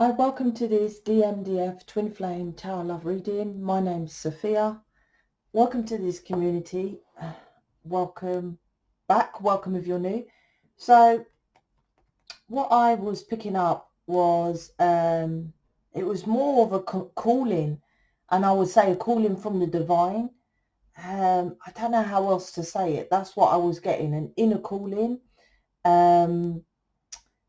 Hi, welcome to this DMDF Twin Flame Tower Love reading. My name's Sophia. Welcome to this community. Welcome back. Welcome if you're new. So what I was picking up was it was more of a calling, and I would say a calling from the divine. I don't know how else to say it. That's what I was getting, an inner calling.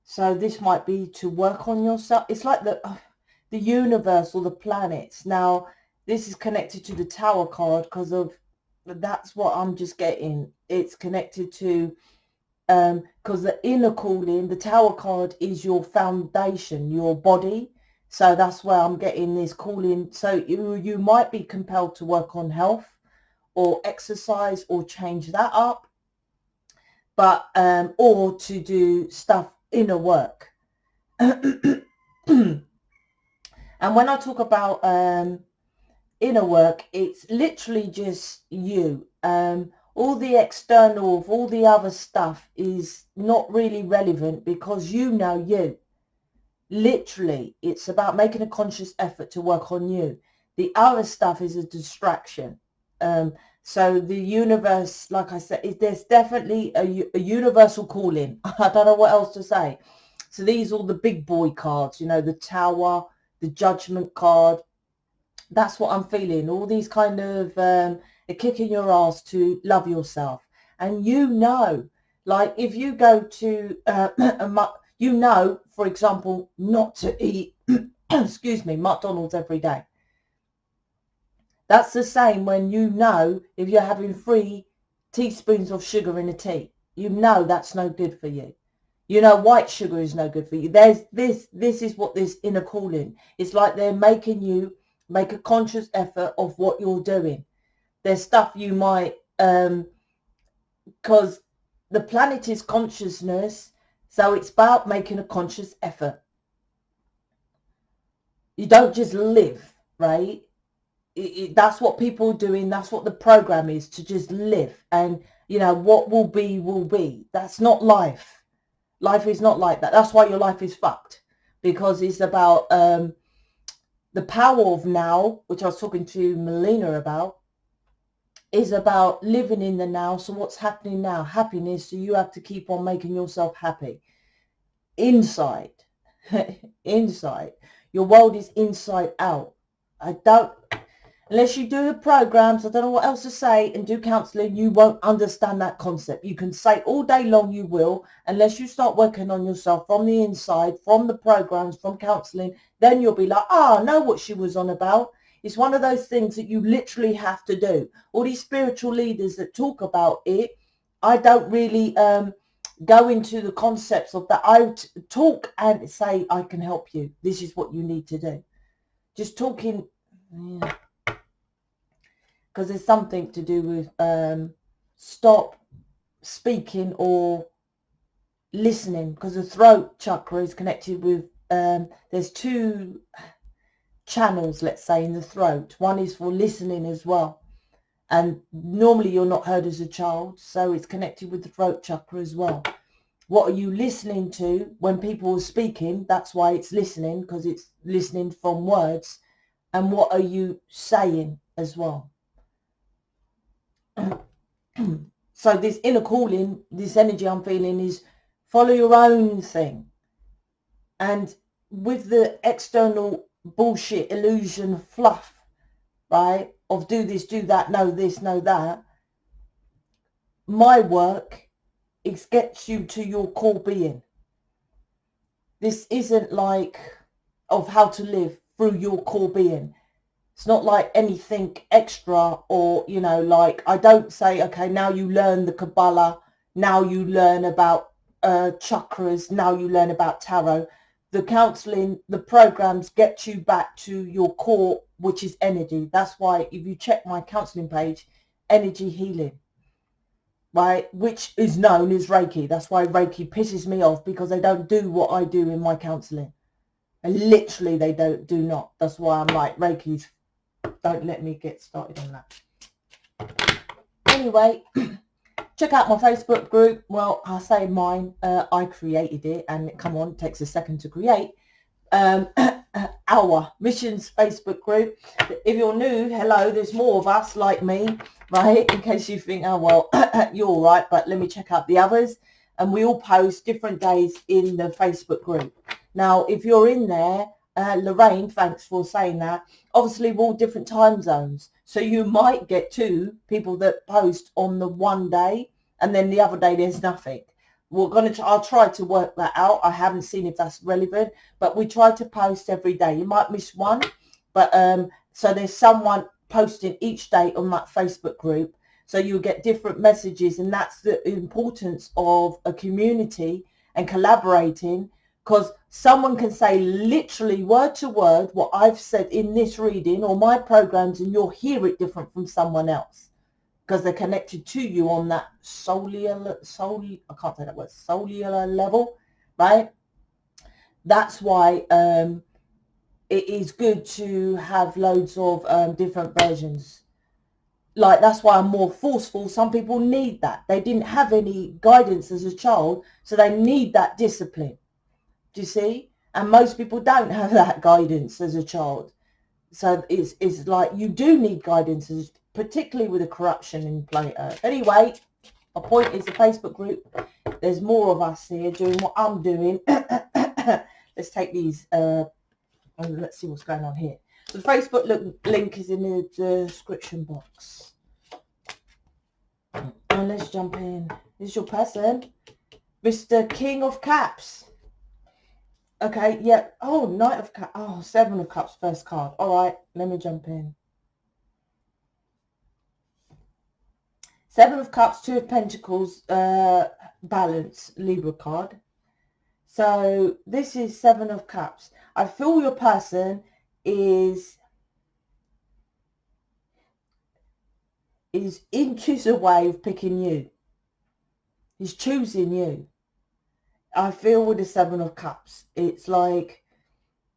So this might be to work on yourself. It's like the universe or the planets. Now, this is connected to the Tower card because of that's what I'm just getting. It's connected to because the inner calling, the Tower card is your foundation, your body. So that's where I'm getting this calling. So you might be compelled to work on health or exercise or change that up, but or to do stuff inner work. And when I talk about inner work, it's literally just you. All the external of all the other stuff is not really relevant because you know you. Literally, it's about making a conscious effort to work on you. The other stuff is a distraction. So the universe, like I said, there's definitely a universal calling. I don't know what else to say. So these are all the big boy cards, you know, the Tower, the Judgment card. That's what I'm feeling. All these kind of a kick in your ass to love yourself. And you know, like if you go to, you know, for example, not to eat, excuse me, McDonald's every day. That's the same when you know if you're having 3 teaspoons of sugar in a tea. You know that's no good for you. You know white sugar is no good for you. There's this is what this inner calling. It's like they're making you make a conscious effort of what you're doing. There's stuff you might, because the planet is consciousness, so it's about making a conscious effort. You don't just live, right? That's what people are doing. That's what the program is, to just live. And, you know, what will be, will be. That's not life. Life is not like that. That's why your life is fucked. Because it's about the power of now, which I was talking to Melina about, is about living in the now. So what's happening now? Happiness. So you have to keep on making yourself happy. Inside. Inside. Your world is inside out. Unless you do the programs, I don't know what else to say, and do counselling, you won't understand that concept. You can say all day long you will, unless you start working on yourself from the inside, from the programs, from counselling, then you'll be like, I know what she was on about. It's one of those things that you literally have to do. All these spiritual leaders that talk about it, I don't really go into the concepts of that. I talk and say, I can help you. This is what you need to do. Just talking... Yeah. Because there's something to do with stop speaking or listening, because the throat chakra is connected with, there's 2 channels, let's say, in the throat. One is for listening as well. And normally you're not heard as a child, so it's connected with the throat chakra as well. What are you listening to when people are speaking? That's why it's listening, because it's listening from words. And what are you saying as well? So this inner calling, this energy I'm feeling, is follow your own thing. And with the external bullshit, illusion, fluff, right, of do this, do that, know this, know that, my work, it gets you to your core being. This isn't like of how to live through your core being. It's not like anything extra, or, you know, like I don't say, okay, now you learn the Kabbalah, now you learn about chakras, now you learn about tarot. The counselling, the programs get you back to your core, which is energy. That's why if you check my counselling page, energy healing, right, which is known as Reiki. That's why Reiki pisses me off, because they don't do what I do in my counselling. And literally they do not. That's why I'm like, Reiki's... Don't let me get started on that. Anyway, check out my Facebook group. Well, I say mine. I created it, and come on, it takes a second to create. our missions Facebook group. If you're new, hello, there's more of us like me, right? In case you think, oh well, you're all right, but let me check out the others. And we all post different days in the Facebook group. Now, if you're in there, Lorraine, thanks for saying that. Obviously, we're all different time zones, so you might get two people that post on the one day, and then the other day there's nothing. I'll try to work that out. I haven't seen if that's relevant, but we try to post every day. You might miss one, but so there's someone posting each day on that Facebook group, so you'll get different messages, and that's the importance of a community and collaborating, because someone can say literally word to word what I've said in this reading or my programs, and you'll hear it different from someone else, because they're connected to you on that cellular level, right? That's why it is good to have loads of different versions. Like, that's why I'm more forceful. Some people need that. They didn't have any guidance as a child, so they need that discipline. Do you see? And most people don't have that guidance as a child. So it's like you do need guidance, particularly with the corruption in planet Earth. Anyway, my point is the Facebook group. There's more of us here doing what I'm doing. Let's take these. Let's see what's going on here. So the Facebook link is in the description box. And let's jump in. This is your person, Mr. King of Caps. Okay, yeah. Oh, Knight of Cups. Oh, 7 of Cups, first card. All right, let me jump in. 7 of Cups, 2 of Pentacles, balance, Libra card. So this is 7 of Cups. I feel your person is inches away of picking you. He's choosing you. I feel with the 7 of Cups, it's like,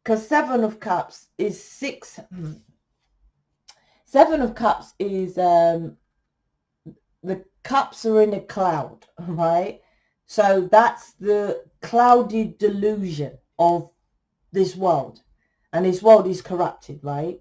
because 7 of Cups is 6. 7 of Cups is the cups are in a cloud, right? So that's the clouded delusion of this world, and this world is corrupted, right?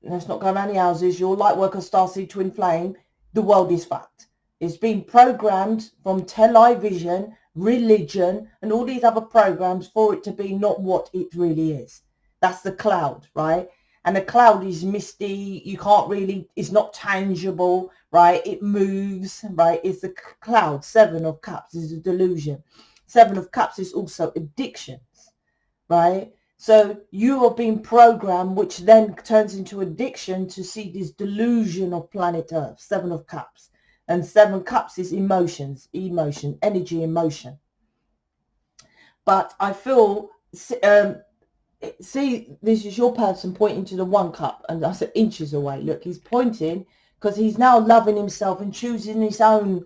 Let's not go around the houses. Your lightworker, starseed, twin flame. The world is fucked. It's been programmed from television, religion, and all these other programs for it to be not what it really is. That's the cloud, right? And the cloud is misty. You can't really, it's not tangible, right? It moves, right? It's the cloud. 7 of Cups is a delusion. 7 of Cups is also addictions, right? So you are being programmed, which then turns into addiction to see this delusion of planet Earth. 7 of Cups. And 7 Cups is emotion, energy, emotion. But I feel, see, this is your person pointing to the 1 cup, and I said inches away. Look, he's pointing because he's now loving himself and choosing his own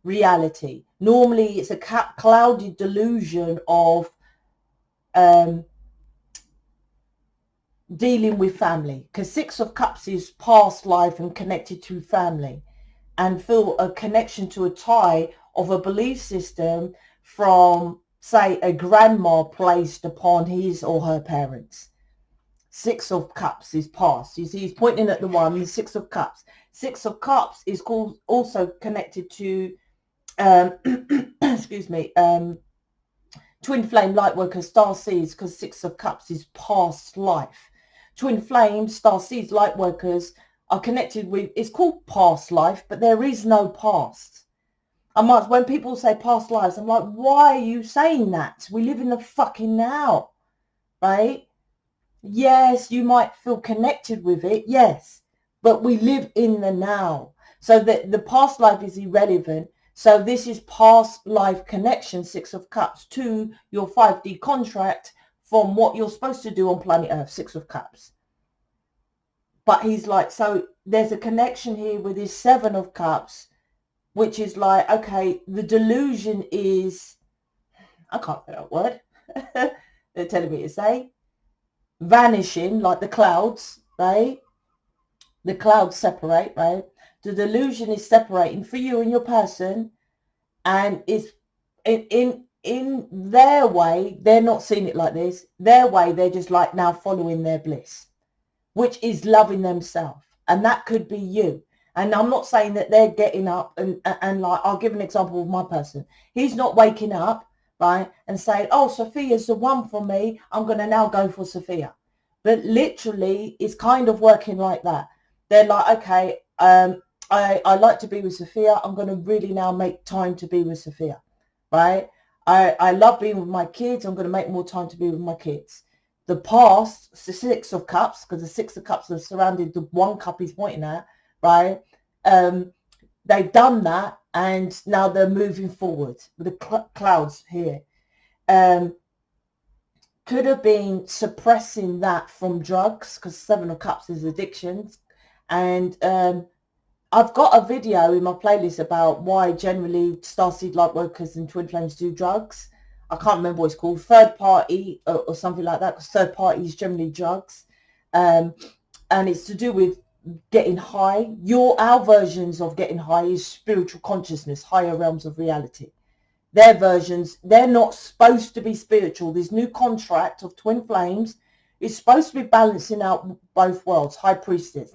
reality. Normally, it's a clouded delusion of dealing with family, because 6 of Cups is past life and connected to family, and feel a connection to a tie of a belief system from, say, a grandma placed upon his or her parents. 6 of Cups is past. You see, he's pointing at the 1, 6 of Cups. 6 of Cups is also connected to, excuse me, twin flame, lightworkers, starseeds, because 6 of Cups is past life. Twin flame, starseeds, lightworkers are connected with, it's called past life, but there is no past. When people say past lives, I'm like, why are you saying that? We live in the fucking now, right? Yes, you might feel connected with it, yes, but we live in the now. So the past life is irrelevant. So this is past life connection, 6 of Cups, to your 5D contract from what you're supposed to do on planet Earth, 6 of Cups. But he's like, so there's a connection here with his 7 of Cups, which is like, okay, the delusion is, I can't say that word, they're telling me to say, vanishing, like the clouds, right? The clouds separate, right? The delusion is separating for you and your person, and it's in in their way, they're not seeing it like this. Their way, they're just like now following their bliss, which is loving themselves. And that could be you. And I'm not saying that they're getting up and like, I'll give an example of my person. He's not waking up, right, and saying, oh, Sophia's the one for me, I'm going to now go for Sophia. But literally, it's kind of working like that. They're like, okay, I like to be with Sophia. I'm going to really now make time to be with Sophia, right? I love being with my kids. I'm going to make more time to be with my kids. The past, the Six of Cups, because the Six of Cups are surrounded the one cup he's pointing at, right? They've done that, and now they're moving forward with the clouds here. Could have been suppressing that from drugs, because Seven of Cups is addictions. And I've got a video in my playlist about why generally starseed lightworkers and twin flames do drugs. I can't remember what it's called, third party or something like that, because third party is generally drugs. And it's to do with getting high. Our versions of getting high is spiritual consciousness, higher realms of reality. Their versions, they're not supposed to be spiritual. This new contract of twin flames is supposed to be balancing out both worlds. High priestess,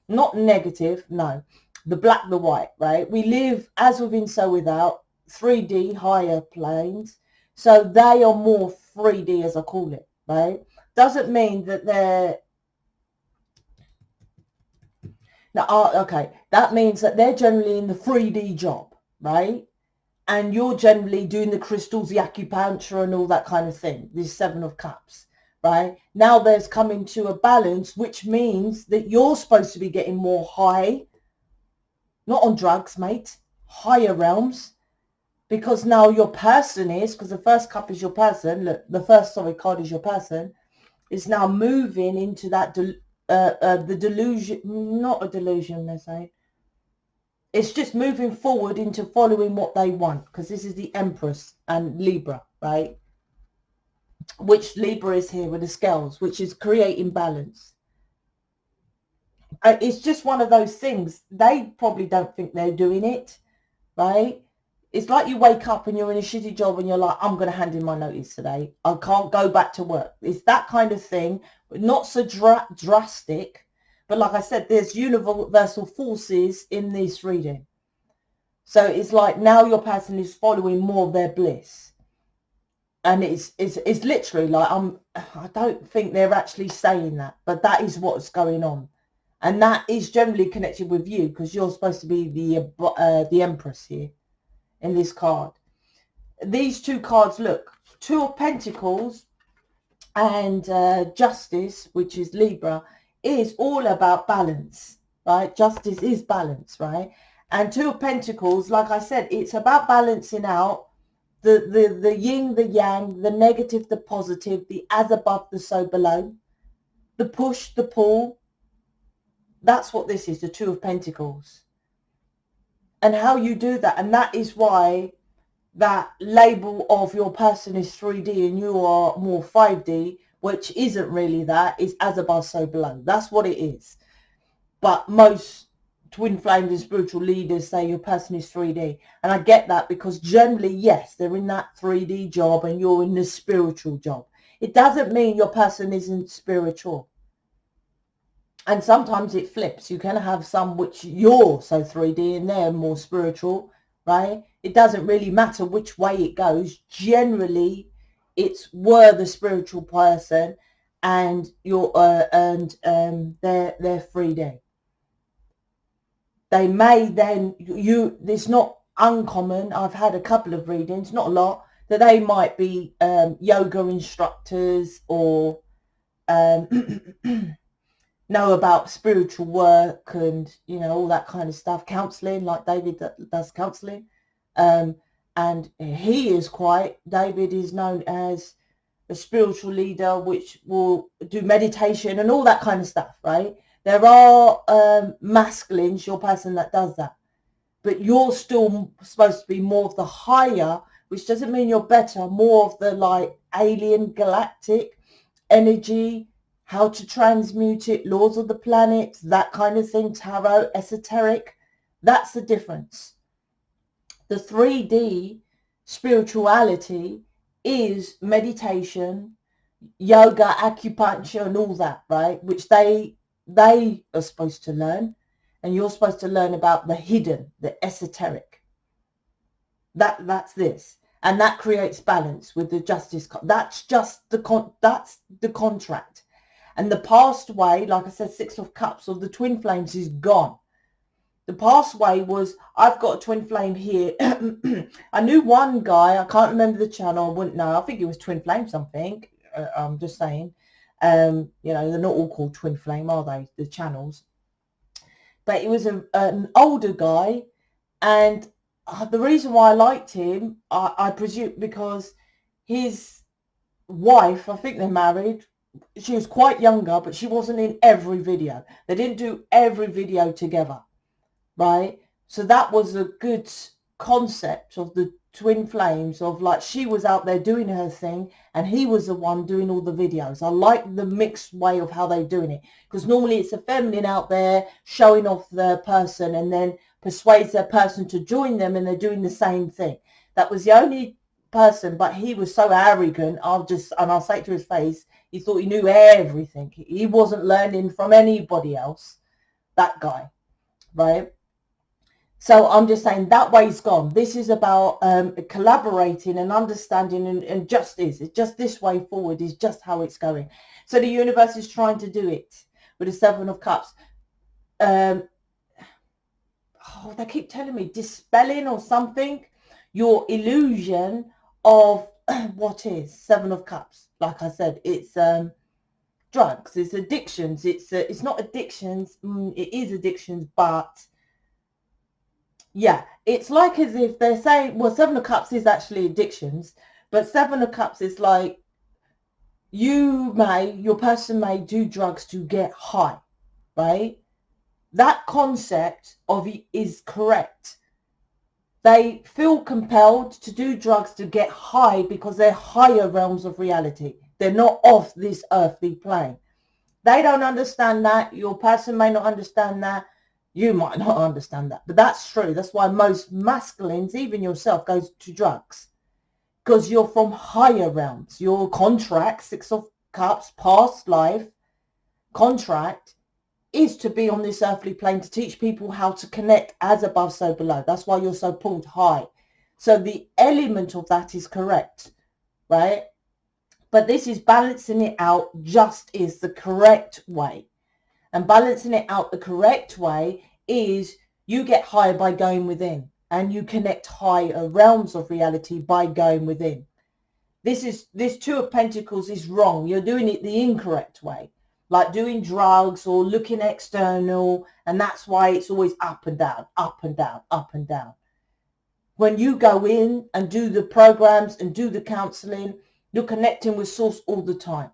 not negative, no. The black, the white, right? We live as within, so without, 3D, higher planes. So they are more 3D, as I call it, right? Doesn't mean that they're... Now, okay, that means that they're generally in the 3D job, right? And you're generally doing the crystals, the acupuncture and all that kind of thing. This Seven of Cups, right? Now there's coming to a balance, which means that you're supposed to be getting more high, not on drugs, mate, higher realms, because now your person is, because the first cup is your person, look, the first, card is your person, is now moving into that, the delusion, not a delusion, they're saying. It's just moving forward into following what they want, because this is the Empress and Libra, right? Which Libra is here with the scales, which is creating balance. It's just one of those things. They probably don't think they're doing it, right? It's like you wake up and you're in a shitty job and you're like, I'm going to hand in my notice today. I can't go back to work. It's that kind of thing, but not so drastic. But like I said, there's universal forces in this reading. So it's like now your person is following more of their bliss. And it's literally like, I don't think they're actually saying that, but that is what's going on. And that is generally connected with you, because you're supposed to be the Empress here in this card. These two cards, look, Two of Pentacles and Justice, which is Libra, is all about balance, right? Justice is balance, right? And Two of Pentacles, like I said, it's about balancing out the yin, the yang, the negative, the positive, the as above, the so below, the push, the pull. That's what this is, the Two of Pentacles. And how you do that. And that is why that label of your person is 3D and you are more 5D, which isn't really that. It's as above, so below. That's what it is. But most twin flames and spiritual leaders say your person is 3D. And I get that, because generally, yes, they're in that 3D job and you're in the spiritual job. It doesn't mean your person isn't spiritual. And sometimes it flips. You can have some which you're so 3D and they're more spiritual, right? It doesn't really matter which way it goes. Generally, it's we're the spiritual person and you're they're 3D. They may then it's not uncommon. I've had a couple of readings, not a lot, that they might be yoga instructors or know about spiritual work and, you know, all that kind of stuff. Counselling, like David does counselling. And he is David is known as a spiritual leader, which will do meditation and all that kind of stuff, right? There are masculines, your person that does that. But you're still supposed to be more of the higher, which doesn't mean you're better, more of the like alien galactic energy, how to transmute it, laws of the planets, that kind of thing, tarot, esoteric. That's the difference. The 3D spirituality is meditation, yoga, acupuncture, and all that, right? Which they are supposed to learn, and you're supposed to learn about the hidden, the esoteric. That's this, and that creates balance with the justice. That's just that's the contract. And the past way, like I said, 6 of Cups of the twin flames is gone. The past way was, I've got a twin flame here. I knew one guy, I can't remember the channel, I wouldn't know. I think it was Twin Flame something. I'm just saying. You know, they're not all called Twin Flame, are they? The channels. But it was an older guy, and the reason why I liked him, I presume, because his wife, I think they're married, she was quite younger, but she wasn't in every video. They didn't do every video together, right? So that was a good concept of the twin flames, of like, she was out there doing her thing and he was the one doing all the videos. I like the mixed way of how they're doing it, because normally it's a feminine out there showing off their person and then persuades their person to join them, and they're doing the same thing. That was the only person, but he was so arrogant, and I'll say it to his face, he thought he knew everything. He wasn't learning from anybody else, that guy, right? So I'm just saying that way's gone. This is about collaborating and understanding, and just is. It's just this way forward is just how it's going. So the universe is trying to do it with the 7 of Cups. They keep telling me dispelling or something, your illusion of what is 7 of Cups. Like I said, it's drugs, it's addictions. It's not addictions. It is addictions, but yeah, it's like as if they're saying, well, 7 of Cups is actually addictions, but 7 of Cups is like, your person may do drugs to get high, right? That concept of it is correct. They feel compelled to do drugs to get high because they're higher realms of reality. They're not off this earthly plane. They don't understand that. Your person may not understand that. You might not understand that, but that's true. That's why most masculines, even yourself, goes to drugs, because you're from higher realms. Your contract, 6 of Cups, past life contract, is to be on this earthly plane to teach people how to connect as above, so below. That's why you're so pulled high. So the element of that is correct, right? But this is balancing it out, just is the correct way. And balancing it out the correct way is you get higher by going within, and you connect higher realms of reality by going within. This 2 of Pentacles is wrong. You're doing it the incorrect way, like doing drugs or looking external, and that's why it's always up and down, up and down, up and down. When you go in and do the programs and do the counseling, you're connecting with source all the time,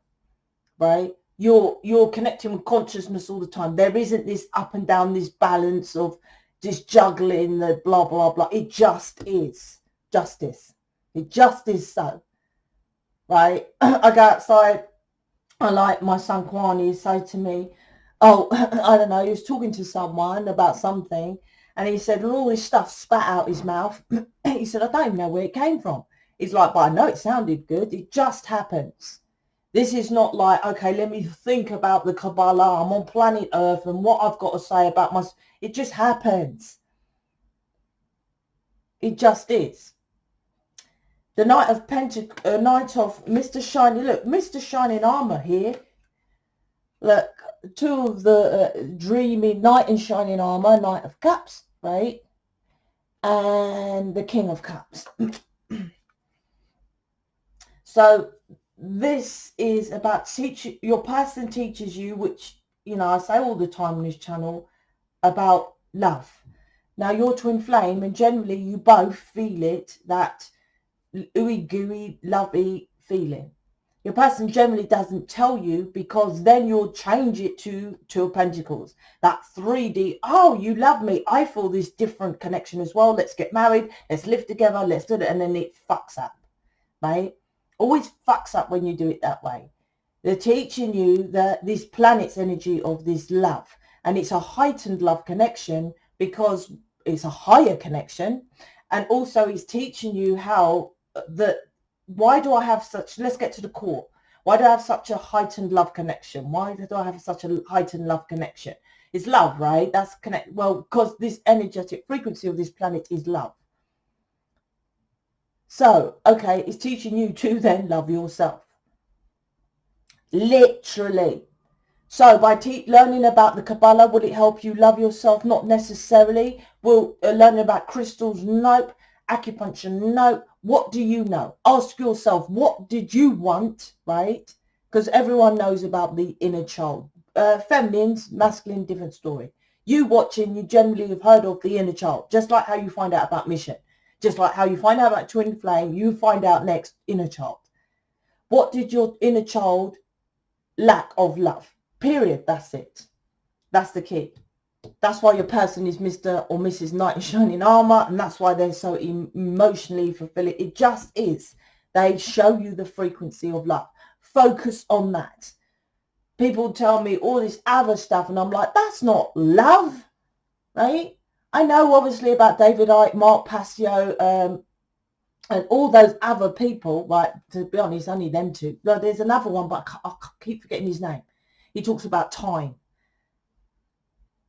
right? You're connecting with consciousness all the time. There isn't this up and down, this balance of just juggling the blah, blah, blah. It just is justice. It just is so, right? I go outside. I like my son Kwani say to me, oh, I don't know, he was talking to someone about something, and he said, and all this stuff spat out his mouth. He said, I don't even know where it came from. He's like, but I know it sounded good. It just happens. This is not like, okay, let me think about the Kabbalah. I'm on planet Earth and what I've got to say about myself. It just happens. It just is. The Knight of Pentacles, Knight of Mr. Shiny. Look, Mr. Shining Armor here. Look, 2 of the dreamy Knight in Shining Armor, Knight of Cups, right? And the King of Cups. So this is about your person teaches you, which, you know, I say all the time on this channel, about love. Now you're twin flame, and generally you both feel it, that ooey gooey lovey feeling. Your person generally doesn't tell you, because then you'll change it to 2 of Pentacles, that 3D, oh, you love me, I feel this different connection as well, let's get married, let's live together, let's do it, and then it fucks up, right? Always fucks up when you do it that way. They're teaching you that this planet's energy of this love, and it's a heightened love connection because it's a higher connection, And also it's teaching you how why do I have such, let's get to the core. Why do I have such a heightened love connection? Why do I have such a heightened love connection? It's love, right? That's connect. Well, because this energetic frequency of this planet is love. So, okay, it's teaching you to then love yourself. Literally. So by learning about the Kabbalah, will it help you love yourself? Not necessarily. Will learning about crystals? Nope. Acupuncture? Nope. What do you know? Ask yourself, what did you want, right? Because everyone knows about the inner child. Feminines, masculine, different story. You watching, you generally have heard of the inner child, just like how you find out about mission. Just like how you find out about twin flame, you find out next inner child. What did your inner child lack of love? Period. That's it. That's the key. That's why your person is Mr. or Mrs. Knight in Shining Armor, and that's why they're so emotionally fulfilling. It just is. They show you the frequency of love. Focus on that. People tell me all this other stuff, and I'm like, that's not love, right? I know obviously about David Icke, Mark Passio, and all those other people, right? To be honest, only them two. No, there's another one, but I keep forgetting his name. He talks about time.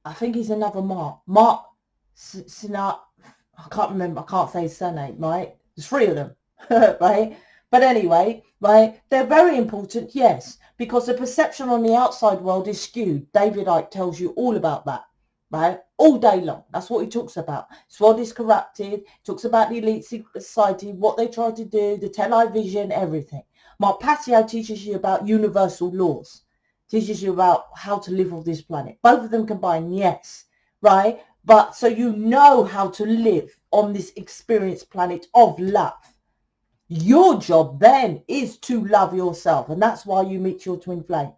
I think he's another Mark. Mark Sinat. I can't remember. I can't say his surname, right? There's three of them, right? But anyway, right? They're very important, yes, because the perception on the outside world is skewed. David Icke tells you all about that, right? All day long. That's what he talks about. This world is corrupted. He talks about the elite society, what they try to do, the television, everything. Mark Passio teaches you about universal laws. Teaches you about how to live on this planet. Both of them combined, yes, right? But so you know how to live on this experienced planet of love. Your job then is to love yourself. And that's why you meet your twin flame.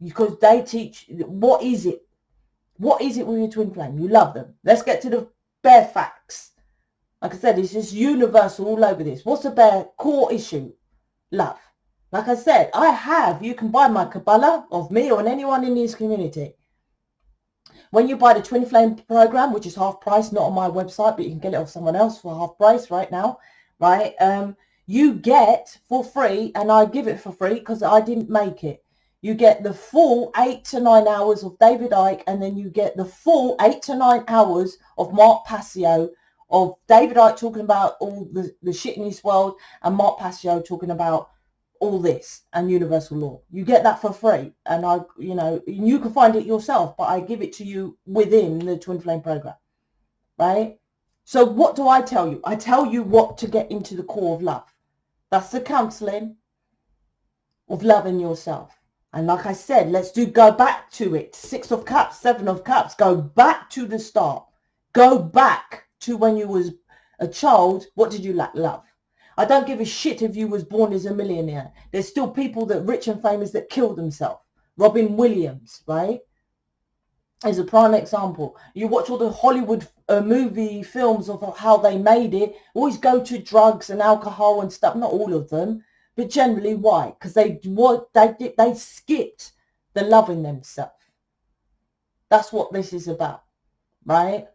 Because they teach, what is it? What is it with your twin flame? You love them. Let's get to the bare facts. Like I said, it's just universal all over this. What's the bare core issue? Love. Like I said, you can buy my Kabbalah of me or anyone in this community. When you buy the Twin Flame program, which is half price, not on my website, but you can get it off someone else for half price right now, right? You get for free, and I give it for free because I didn't make it. You get the full 8 to 9 hours of David Icke, and then you get the full 8 to 9 hours of Mark Passio, of David Icke talking about all the shit in this world, and Mark Passio talking about all this and universal law. You get that for free, and you can find it yourself, but I give it to you within the Twin Flame program, right? So what do I tell you? I tell you what to get into the core of love. That's the counseling of loving yourself. And like I said, go back to it. 6 of Cups, 7 of Cups. Go back to the start. Go back to when you was a child. What did you lack? Love. I don't give a shit if you was born as a millionaire. There's still people that rich and famous that kill themselves. Robin Williams, right? Is a prime example. You watch all the Hollywood movie films of how they made it. Always go to drugs and alcohol and stuff. Not all of them, but generally why? Because they skipped the loving themselves. That's what this is about, right?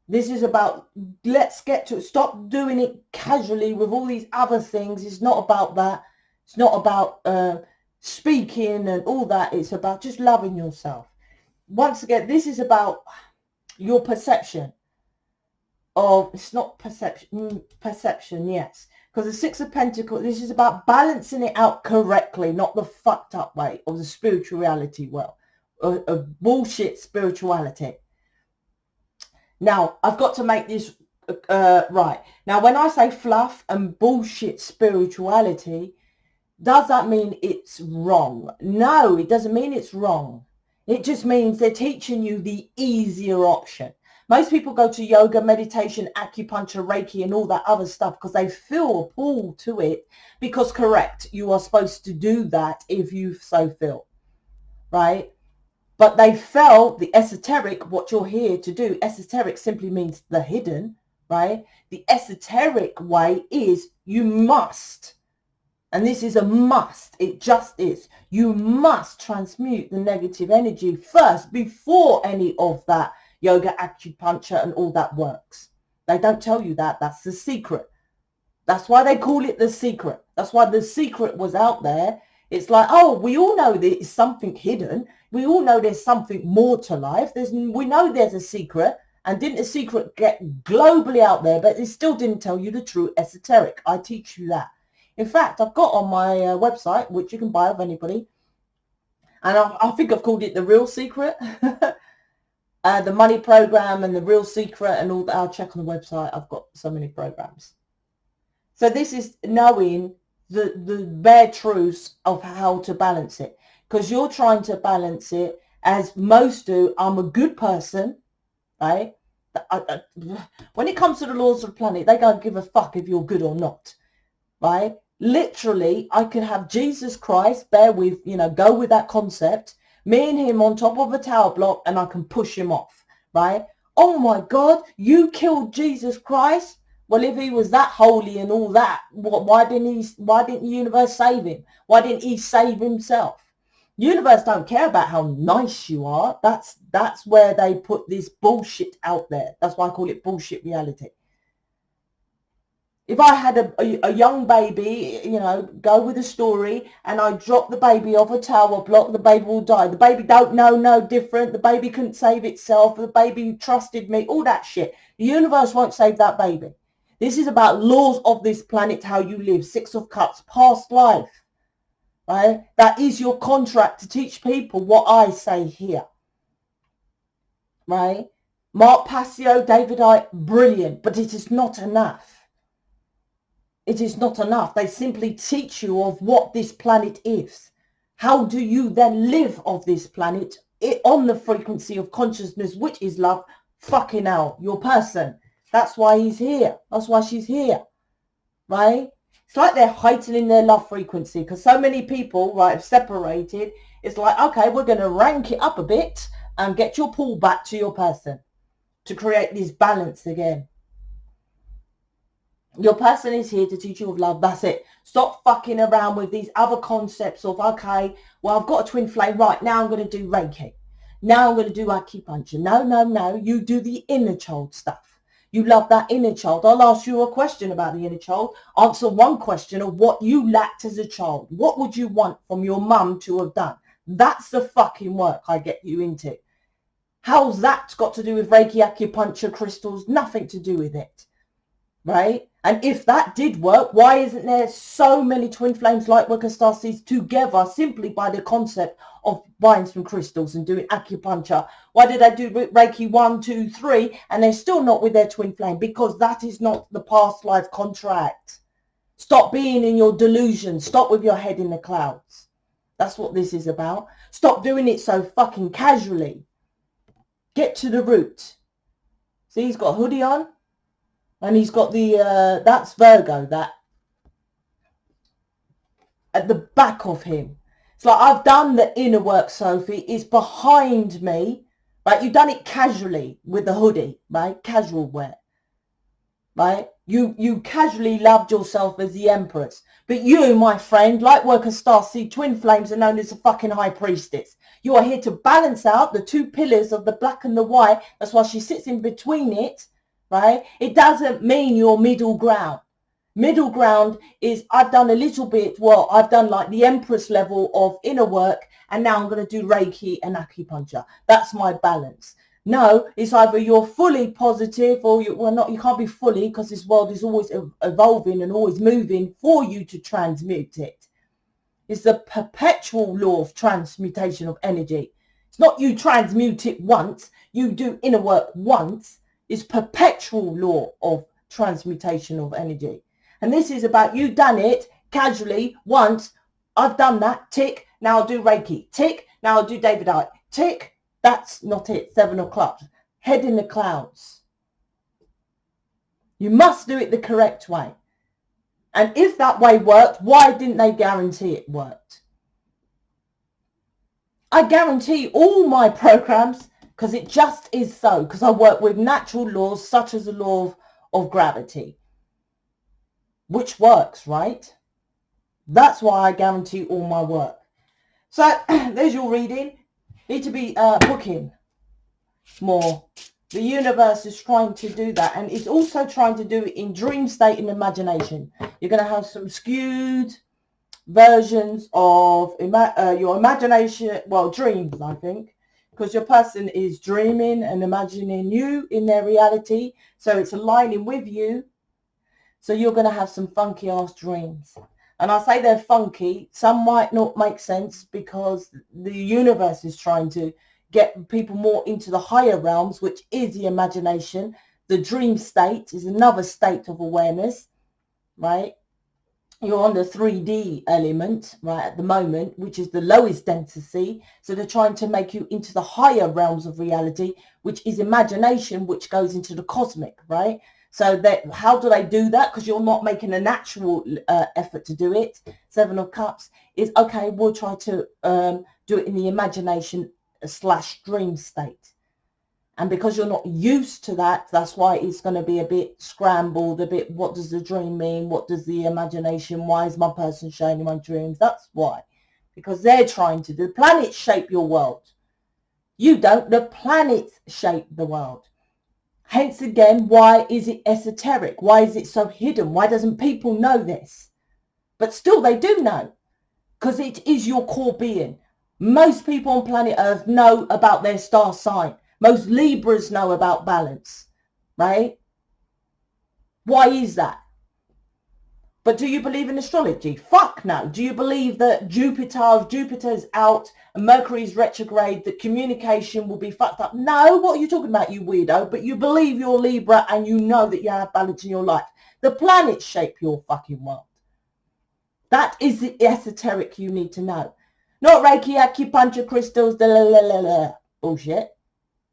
This is about, let's get to it. Stop doing it casually with all these other things. It's not about that. It's not about speaking and all that. It's about just loving yourself. Once again, this is about your perception of, it's not perception, yes. Because the 6 of Pentacles, this is about balancing it out correctly, not the fucked up way of the spirituality world, of bullshit spirituality. Now, I've got to make this right. Now, when I say fluff and bullshit spirituality, does that mean it's wrong? No, it doesn't mean it's wrong. It just means they're teaching you the easier option. Most people go to yoga, meditation, acupuncture, Reiki, and all that other stuff because they feel a pull to it. Because, correct, you are supposed to do that if you so feel, right? But they felt the esoteric, what you're here to do. Esoteric simply means the hidden, right? The esoteric way is you must, and this is a must, it just is. You must transmute the negative energy first before any of that yoga, acupuncture, and all that works, They don't tell you that. That's the secret. That's why they call it the secret. That's why the secret was out there. It's like, oh, we all know there's something hidden. We all know there's something more to life. We know there's a secret. And didn't the secret get globally out there, but it still didn't tell you the true esoteric. I teach you that. In fact, I've got on my website, which you can buy of anybody, and I think I've called it The Real Secret. The money program and The Real Secret and all that. I'll check on the website. I've got so many programs. So this is knowing the bare truths of how to balance it. Because you're trying to balance it as most do. I'm a good person, right? When it comes to the laws of the planet, they don't give a fuck if you're good or not, right? Literally, I could have Jesus Christ, bear with, go with that concept, me and him on top of a tower block, and I can push him off, right? Oh my God, you killed Jesus Christ? Well, if he was that holy and all that, why didn't the universe save him? Why didn't he save himself? The universe don't care about how nice you are. That's where they put this bullshit out there. That's why I call it bullshit reality. If I had a young baby, go with a story, and I drop the baby off a tower block, the baby will die. The baby don't know no different. The baby couldn't save itself. The baby trusted me, all that shit. The universe won't save that baby. This is about laws of this planet, how you live. 6 of Cups, past life. Right? That is your contract to teach people what I say here. Right? Mark Passio, David Icke, brilliant, but it is not enough. It is not enough. They simply teach you of what this planet is. How do you then live of this planet on the frequency of consciousness, which is love? Fucking hell, your person. That's why he's here. That's why she's here. Right? It's like they're heightening their love frequency because so many people, right, have separated. It's like, okay, we're going to rank it up a bit and get your pull back to your person to create this balance again. Your person is here to teach you of love. That's it. Stop fucking around with these other concepts of, okay, well, I've got a twin flame. Right, now I'm going to do Reiki. Now I'm going to do acupuncture. No. You do the inner child stuff. You love that inner child. I'll ask you a question about the inner child. Answer one question of what you lacked as a child. What would you want from your mum to have done? That's the fucking work I get you into. How's that got to do with Reiki, acupuncture, crystals? Nothing to do with it. Right? And if that did work, why isn't there so many twin flames, lightworkers, starseeds together simply by the concept of buying some crystals and doing acupuncture? Why did I do Reiki 1, 2, 3 and they're still not with their twin flame? Because that is not the past life contract. Stop being in your delusion. Stop with your head in the clouds. That's what this is about. Stop doing it so fucking casually. Get to the root. See, he's got a hoodie on. And he's got the, that's Virgo, that at the back of him. It's like, I've done the inner work, Sophie. It's behind me, right? You've done it casually with the hoodie, right? Casual wear, right? You casually loved yourself as the Empress. But you, my friend, lightworker, starseed, twin flames are known as a fucking high priestess. You are here to balance out the 2 pillars of the black and the white. That's why she sits in between it. Right? It doesn't mean you're middle ground. Middle ground is I've done a little bit, well, I've done like the Empress level of inner work and now I'm going to do Reiki and acupuncture. That's my balance. No, it's either you're fully positive or you can't be fully because this world is always evolving and always moving for you to transmute it. It's the perpetual law of transmutation of energy. It's not you transmute it once, you do inner work once. Is perpetual law of transmutation of energy. And this is about you done it casually once. I've done that. Tick. Now I'll do Reiki. Tick. Now I'll do David Icke. Tick. That's not it. 7 o'clock. Head in the clouds. You must do it the correct way. And if that way worked, why didn't they guarantee it worked? I guarantee all my programs, because it just is so, because I work with natural laws such as the law of gravity, which works, right? That's why I guarantee all my work. So there's your reading. Need to be booking more The universe is trying to do that, and it's also trying to do it in dream state and imagination. You're going to have some skewed versions of your imagination, well, dreams, I think, because your person is dreaming and imagining you in their reality, so it's aligning with you. So you're going to have some funky ass dreams. And I say they're funky. Some might not make sense because the universe is trying to get people more into the higher realms, which is the imagination. The dream state is another state of awareness, right? You're on the 3D element, right, at the moment, which is the lowest density. So they're trying to make you into the higher realms of reality, which is imagination, which goes into the cosmic, right? So that, how do they do that? Because you're not making a natural effort to do it. 7 of Cups is, okay, we'll try to do it in the imagination / dream state. And because you're not used to that, that's why it's going to be a bit scrambled, a bit, what does the dream mean? What does the imagination? Why is my person showing my dreams? That's why. Because they're trying to. The planets shape your world. You don't. The planets shape the world. Hence again, why is it esoteric? Why is it so hidden? Why doesn't people know this? But still they do know. Because it is your core being. Most people on planet Earth know about their star sign. Most Libras know about balance, right? Why is that? But do you believe in astrology? Fuck no. Do you believe that Jupiter's out and Mercury's retrograde, that communication will be fucked up? No, what are you talking about, you weirdo? But you believe you're Libra and you know that you have balance in your life. The planets shape your fucking world. That is the esoteric you need to know. Not Reiki, acupuncture, crystals, bullshit.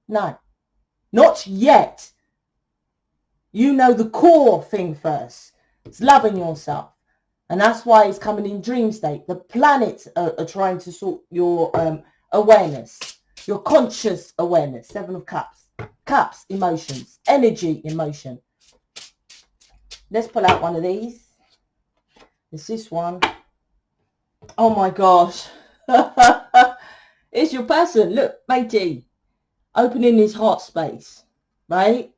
No, not yet. You know the core thing first. It's loving yourself. And that's why it's coming in dream state. The planets are trying to sort your awareness, your conscious awareness. 7 of Cups. Cups, emotions, energy, emotion. Let's pull out one of these. It's this one. Oh my gosh. It's your person. Look, matey. Opening his heart space, right?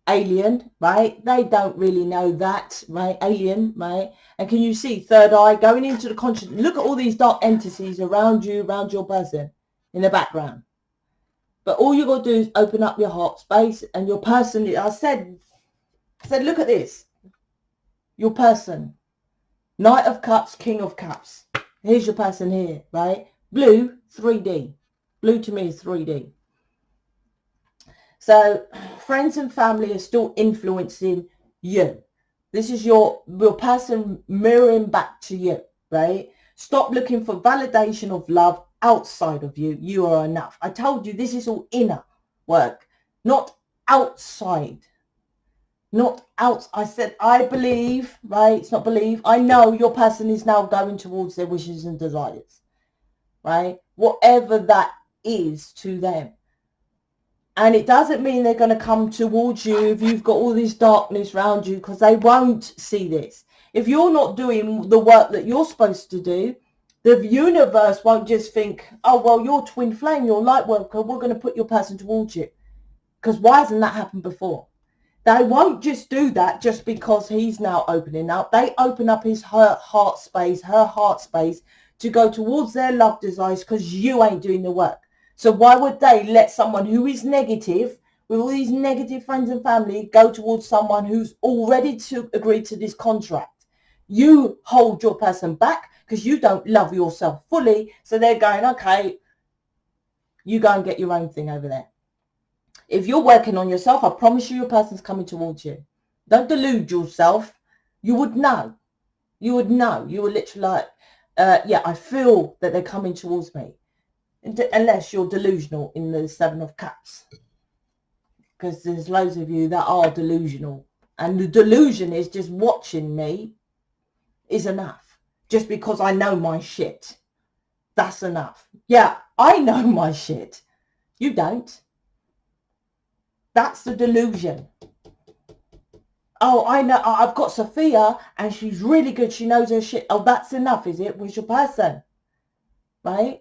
Alien, right? They don't really know that, right? Alien, right? And can you see third eye going into the conscious? Look at all these dark entities around you, around your person in the background. But all you got to do is open up your heart space, and your person, I said, look at this. Your person. Knight of Cups, King of Cups. Here's your person here, right? Blue, 3D. Blue to me is 3D. So friends and family are still influencing you. This is your person mirroring back to you, right? Stop looking for validation of love outside of you. You are enough. I told you this is all inner work, not outside. Not out. I said, I believe, right? It's not believe. I know your person is now going towards their wishes and desires, right? Whatever that is to them. And it doesn't mean they're going to come towards you if you've got all this darkness around you, because they won't see this. If you're not doing the work that you're supposed to do, the universe won't just think, oh, well, you're twin flame, you're light worker, we're going to put your person towards you. Because why hasn't that happened before? They won't just do that just because he's now opening up. They open up her heart space to go towards their love desires because you ain't doing the work. So why would they let someone who is negative, with all these negative friends and family, go towards someone who's already agreed to this contract? You hold your person back because you don't love yourself fully. So they're going, okay, you go and get your own thing over there. If you're working on yourself, I promise you your person's coming towards you. Don't delude yourself. You would know. You would know. You would literally like, yeah, I feel that they're coming towards me. Unless you're delusional in the 7 of Cups. Because there's loads of you that are delusional. And the delusion is just watching me is enough. Just because I know my shit. That's enough. Yeah, I know my shit. You don't. That's the delusion. Oh, I know. I've got Sophia and she's really good. She knows her shit. Oh, that's enough, is it? With your person. Right?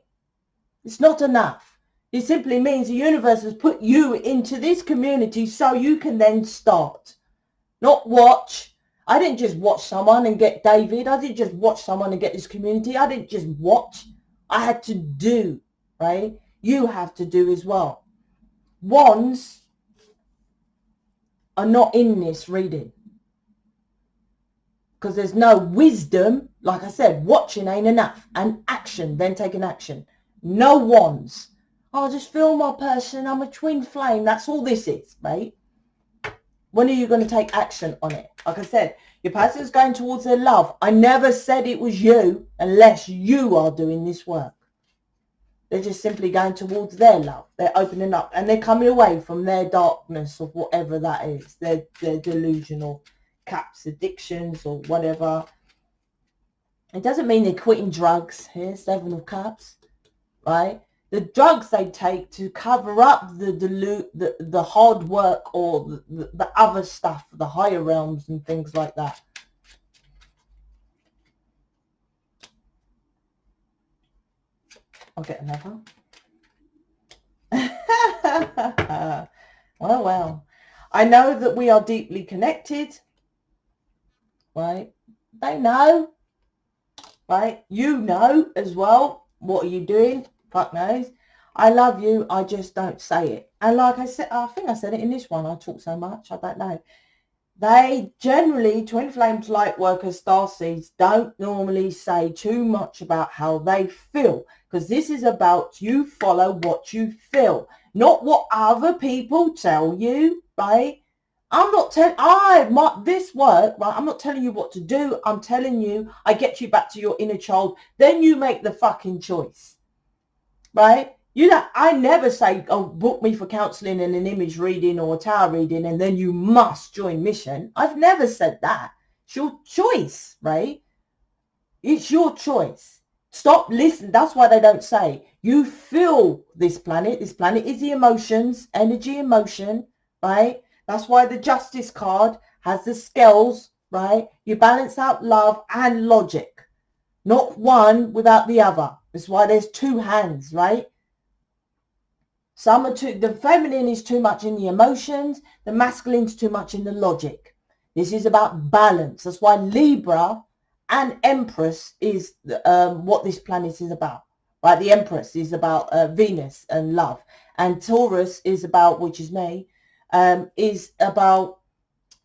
It's not enough. It simply means the universe has put you into this community so you can then start. Not watch. I didn't just watch someone and get David. I didn't just watch someone and get this community. I didn't just watch. I had to do, right? You have to do as well. Wands are not in this reading because there's no wisdom. Like I said, watching ain't enough. And action, then taking action. No wands. Oh, just feel my person. I'm a twin flame. That's all this is, right? When are you going to take action on it? Like I said, your person is going towards their love. I never said it was you unless you are doing this work. They're just simply going towards their love. They're opening up and they're coming away from their darkness of whatever that is. Their delusional caps, addictions or whatever. It doesn't mean they're quitting drugs. Here's 7 of Cups, right? The drugs they take to cover up the hard work or the other stuff, the higher realms and things like that. I'll get another. Well. I know that we are deeply connected, right? They know, right? You know as well. What are you doing? Fuck knows. I love you. I just don't say it. And like I said, I think I said it in this one. I talk so much. I don't know. They generally, twin flames, light workers, starseeds, don't normally say too much about how they feel, because this is about you follow what you feel, not what other people tell you, right? I'm not telling this work, right? I'm not telling you what to do. I'm telling you, I get you back to your inner child. Then you make the fucking choice, right? You know, I never say, oh, book me for counselling and an image reading or a tarot reading and then you must join mission. I've never said that. It's your choice, right? It's your choice. Stop listening. That's why they don't say. You feel this planet. This planet is the emotions, energy, emotion, right? That's why the Justice card has the scales, right? You balance out love and logic. Not one without the other. That's why there's 2 hands, right? Some are the feminine is too much in the emotions, the masculine's too much in the logic. This is about balance. That's why Libra and Empress is what this planet is about, right? The Empress is about Venus and love, and Taurus is about, which is me, is about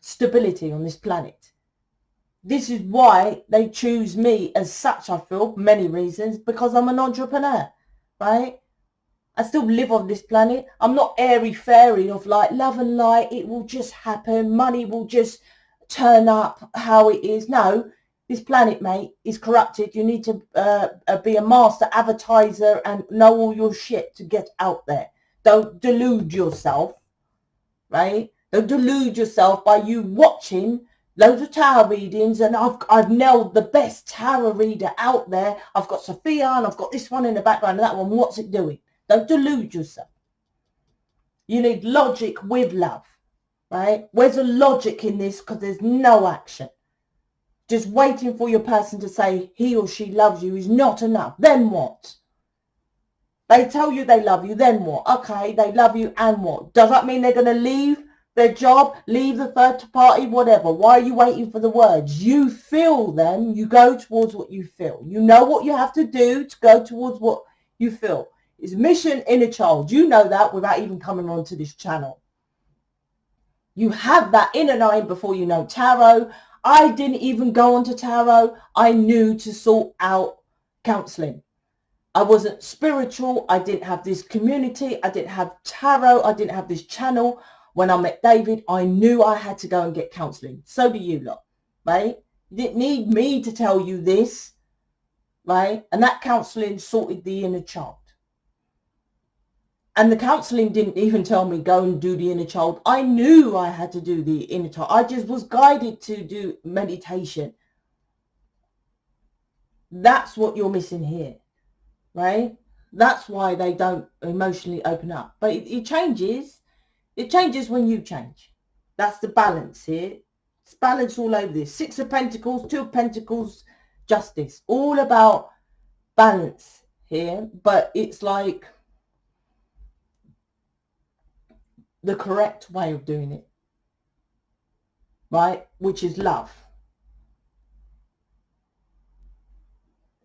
stability on this planet. This is why they choose me as such, I feel, for many reasons, because I'm an entrepreneur, right? I still live on this planet. I'm not airy-fairy of like love and light. It will just happen. Money will just turn up how it is. No, this planet, mate, is corrupted. You need to be a master advertiser and know all your shit to get out there. Don't delude yourself, right? Don't delude yourself by you watching loads of tarot readings and I've nailed the best tarot reader out there. I've got Sophia and I've got this one in the background and that one. What's it doing? Don't delude yourself. You need logic with love, right? Where's the logic in this? Because there's no action. Just waiting for your person to say he or she loves you is not enough. Then what? They tell you they love you, then what? Okay, they love you and what? Does that mean they're going to leave their job, leave the third party, whatever? Why are you waiting for the words? You feel them. You go towards what you feel. You know what you have to do to go towards what you feel. It's mission inner child. You know that without even coming onto this channel. You have that inner knowing before you know tarot. I didn't even go onto tarot. I knew to sort out counseling. I wasn't spiritual. I didn't have this community. I didn't have tarot. I didn't have this channel. When I met David, I knew I had to go and get counseling. So do you lot, right? You didn't need me to tell you this, right? And that counseling sorted the inner child. And the counseling didn't even tell me go and do the inner child. I knew I had to do the inner child. I just was guided to do meditation. That's what you're missing here, right? That's why they don't emotionally open up. But it changes. It changes when you change. That's the balance here. It's balance all over this. 6 of Pentacles, 2 of Pentacles, Justice. All about balance here. But it's like the correct way of doing it, right? Which is love.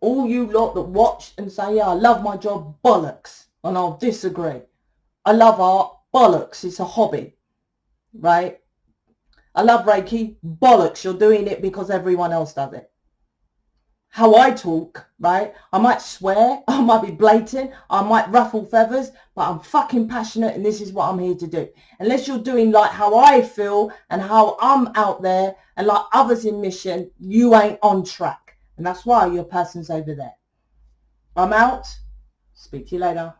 All you lot that watch and say, yeah, I love my job, bollocks, and I'll disagree. I love art, bollocks, it's a hobby, right? I love Reiki, bollocks, you're doing it because everyone else does it. How I talk, right? I might swear, I might be blatant, I might ruffle feathers, but I'm fucking passionate and this is what I'm here to do. Unless you're doing like how I feel and how I'm out there and like others in mission, you ain't on track. And that's why your person's over there. I'm out. Speak to you later.